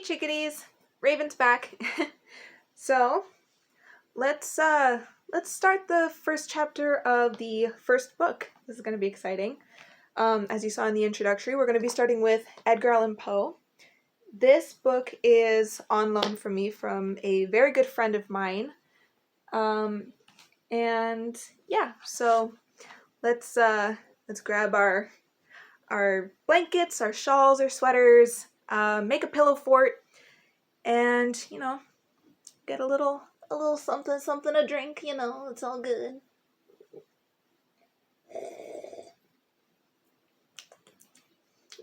chickadees, Raven's back. So let's start the first chapter of the first book. This is going to be exciting. As you saw in the introductory, we're going to be starting with Edgar Allan Poe. This book is on loan from me from a very good friend of mine. And yeah, so let's grab our blankets, our shawls, our sweaters, make a pillow fort, and get a little something to drink. It's all good.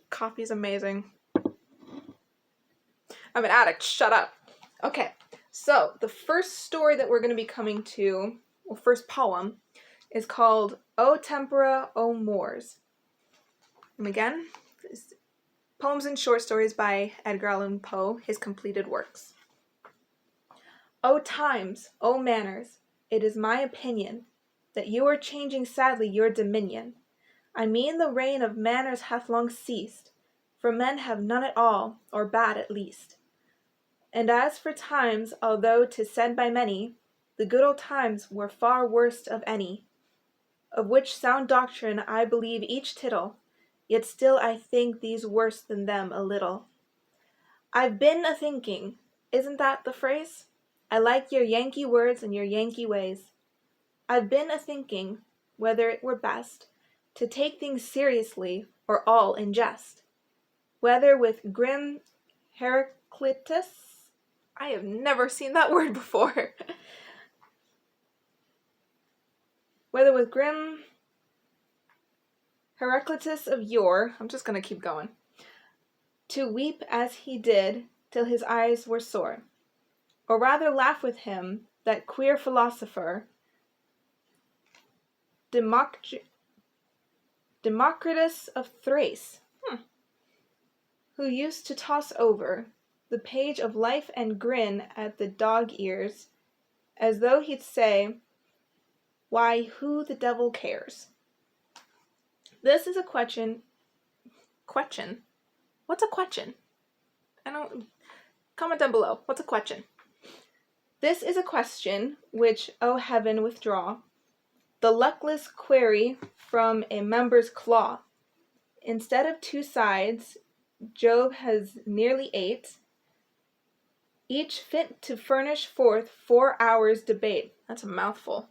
Coffee's amazing. I'm an addict. Shut up. Okay, so the first story that we're going to be coming to, well, first poem, is called O Tempora, O Moors. And again, poems and short stories by Edgar Allan Poe, his completed works. O times, O manners, it is my opinion that you are changing sadly your dominion. I mean the reign of manners hath long ceased, for men have none at all, or bad at least. And as for times, although 'tis said by many, the good old times were far worst of any, of which sound doctrine I believe each tittle, yet still I think these worse than them a little. I've been a-thinking, isn't that the phrase? I like your Yankee words and your Yankee ways. I've been a-thinking whether it were best to take things seriously or all in jest. Whether with grim Heraclitus, I have never seen that word before. Whether with grim Heraclitus of yore, I'm just going to keep going, to weep as he did till his eyes were sore, or rather laugh with him, that queer philosopher, Democritus of Thrace, who used to toss over the page of life and grin at the dog ears, as though he'd say, why, who the devil cares? This is a question? What's a question? Comment down below. What's a question? This is a question which, O heaven, withdraw the luckless query from a member's claw. Instead of 2 sides, Jove has nearly 8, each fit to furnish forth 4 hours' debate. That's a mouthful.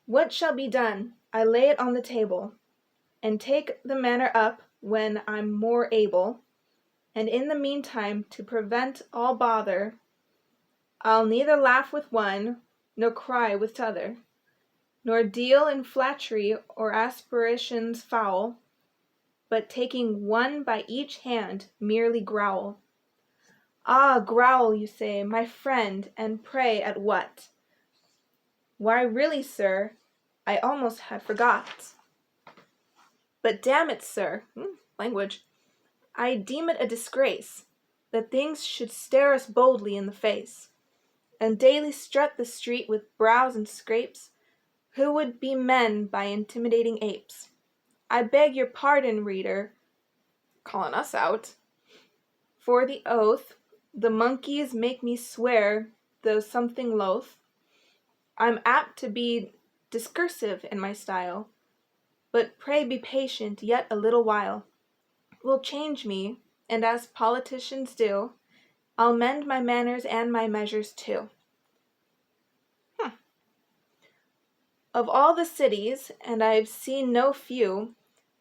What shall be done? I lay it on the table, and take the matter up when I'm more able, and in the meantime, to prevent all bother, I'll neither laugh with one, nor cry with t'other, nor deal in flattery or aspirations foul, but taking one by each hand, merely growl. Ah, growl, you say, my friend, and pray at what? Why, really, sir, I almost had forgot. But damn it, sir, language, I deem it a disgrace that things should stare us boldly in the face, and daily strut the street with brows and scrapes, who would be men by intimidating apes. I beg your pardon, reader, calling us out, for the oath the monkeys make me swear, though something loath. I'm apt to be discursive in my style, but pray be patient yet a little while. Will change me, and as politicians do, I'll mend my manners and my measures too. Of all the cities, and I've seen no few,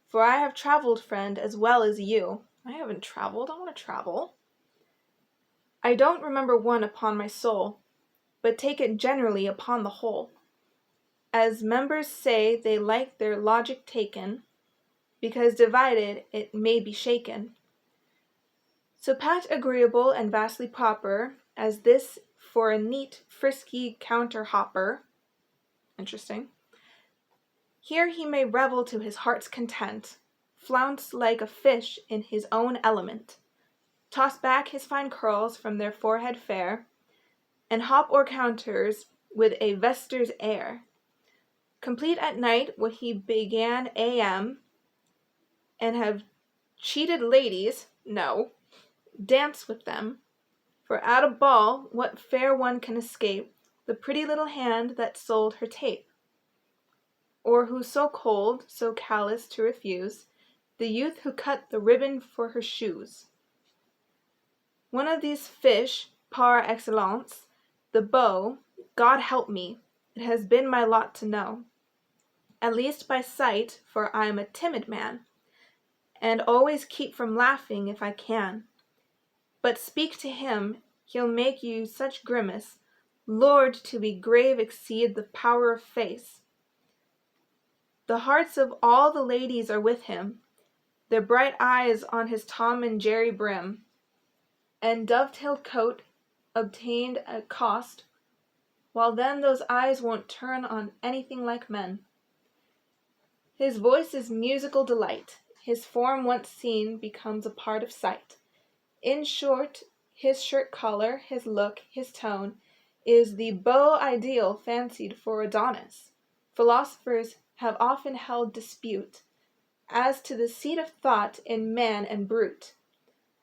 for I have traveled, friend, as well as you. I haven't traveled, I want to travel. I don't remember one upon my soul, but take it generally upon the whole. As members say they like their logic taken, because divided it may be shaken. So pat agreeable and vastly proper, as this for a neat, frisky counter-hopper. Interesting. Here he may revel to his heart's content, flounce like a fish in his own element, toss back his fine curls from their forehead fair, and hop o'er counters with a vester's air. Complete at night what he began a.m., and have cheated ladies, no, dance with them. For at a ball, what fair one can escape the pretty little hand that sold her tape? Or who so cold, so callous to refuse the youth who cut the ribbon for her shoes? One of these fish, par excellence, the beau, God help me, it has been my lot to know, at least by sight, for I am a timid man, and always keep from laughing if I can. But speak to him, he'll make you such grimace, Lord, to be grave exceed the power of face. The hearts of all the ladies are with him, their bright eyes on his Tom and Jerry brim, and dovetailed coat obtained at cost, while then those eyes won't turn on anything like men. His voice is musical delight, his form once seen becomes a part of sight. In short, his shirt collar, his look, his tone, is the beau ideal fancied for Adonis. Philosophers have often held dispute as to the seat of thought in man and brute.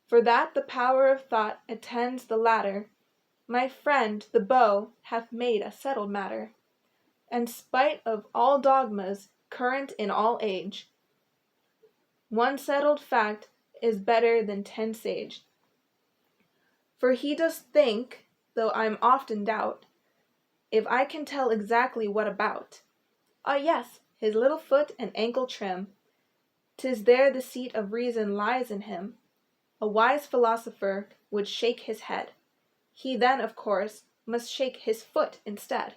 For that the power of thought attends the latter, my friend the beau hath made a settled matter. And spite of all dogmas current in all age, one settled fact is better than 10 sage. For he does think, though I'm often doubt, if I can tell exactly what about. Ah yes, his little foot and ankle trim, 'tis there the seat of reason lies in him. A wise philosopher would shake his head. He then, of course, must shake his foot instead.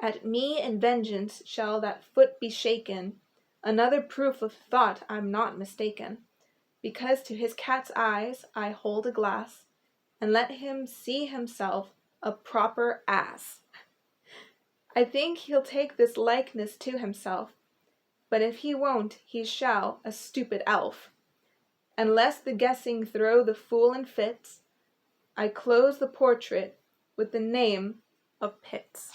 At me in vengeance shall that foot be shaken, another proof of thought I'm not mistaken, because to his cat's eyes I hold a glass, and let him see himself a proper ass. I think he'll take this likeness to himself, but if he won't, he shall, a stupid elf. And lest the guessing throw the fool in fits, I close the portrait with the name of Pitts.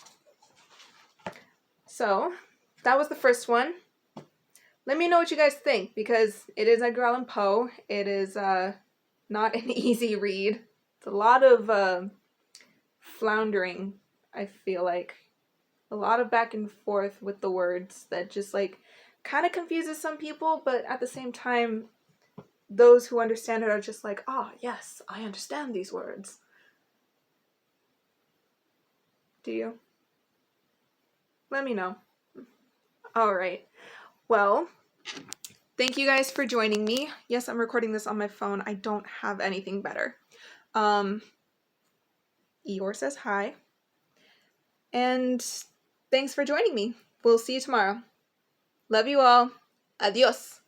So, that was the first one. Let me know what you guys think, because it is Edgar Allan Poe. It is not an easy read. It's a lot of floundering, I feel like. A lot of back and forth with the words that just kind of confuses some people, but at the same time, those who understand it are just like, ah, yes, I understand these words. Do you? Let me know. Alright. Well, thank you guys for joining me. Yes, I'm recording this on my phone. I don't have anything better. Eeyore says hi. And thanks for joining me. We'll see you tomorrow. Love you all. Adios.